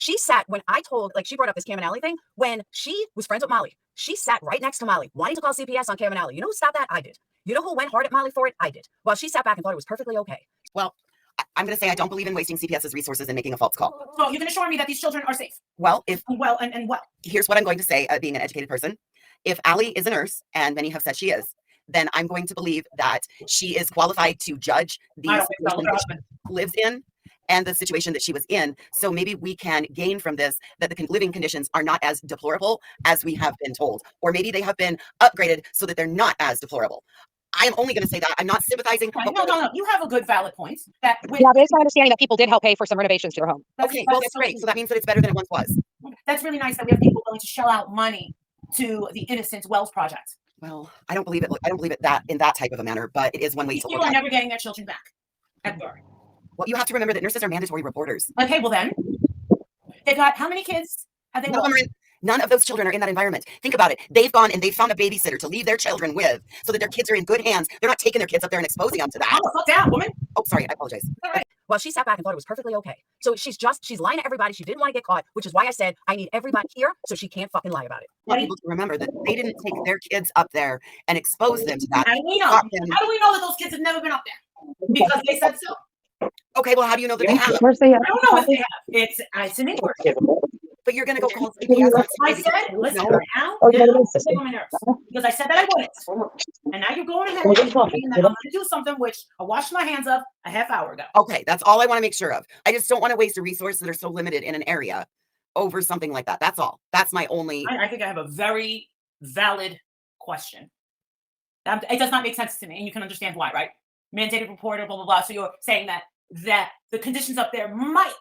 She sat when I told, like, she brought up this Cam and Alley thing. When she was friends with Molly, she sat right next to Molly, wanting to call CPS on Cam and Alley. You know who stopped that? I did. You know who went hard at Molly for it? I did. While she sat back and thought it was perfectly okay. Well, I'm going to say I don't believe in wasting CPS's resources and making a false call. So you're going to assure me that these children are safe? Well, Here's what I'm going to say, being an educated person. If Allie is a nurse, and many have said she is, then I'm going to believe that she is qualified to judge the situation that she lives in and the situation that she was in. So maybe we can gain from this that the living conditions are not as deplorable as we have been told, or maybe they have been upgraded so that they're not as deplorable. I am only going to say that. I'm not sympathizing. No. You have a good valid point. Yeah, but it's my understanding that people did help pay for some renovations to their home. Okay, well, that's great. So that means that it's better than it once was. That's really nice that we have people willing to shell out money to the Innocent Wells Project. Well, I don't believe it. I don't believe it that in that type of a manner, but it is one way to look at it. People are never getting their children back at birth. Well, you have to remember that nurses are mandatory reporters. Okay, well then, they got how many kids have they lost? None of those children are in that environment. Think about it. They've gone and they've found a babysitter to leave their children with so that their kids are in good hands. They're not taking their kids up there and exposing them to that. Oh, fuck down, woman. Oh, sorry. I apologize. All right. While she sat back and thought it was perfectly okay. So she's lying to everybody. She didn't want to get caught, which is why I said I need everybody here so she can't fucking lie about it. I want people to remember that they didn't take their kids up there and expose them to that. How do we know? How do we know that those kids have never been up there? Because they said so. Okay, well, how do you know that they have? I don't know if they have. It's an inquiry. But you're going to go call CPS. I said, listen, now, because I said that I wouldn't. And now you're going ahead and I'm going to do something which I washed my hands of a half hour ago. Okay, that's all I want to make sure of. I just don't want to waste a resource that are so limited in an area over something like that. That's all. That's my only. I think I have a very valid question. It does not make sense to me, and you can understand why, right? Mandated reporter, blah, blah, blah. So you're saying that the conditions up there might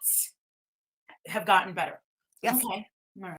have gotten better. Yes. Okay. All right.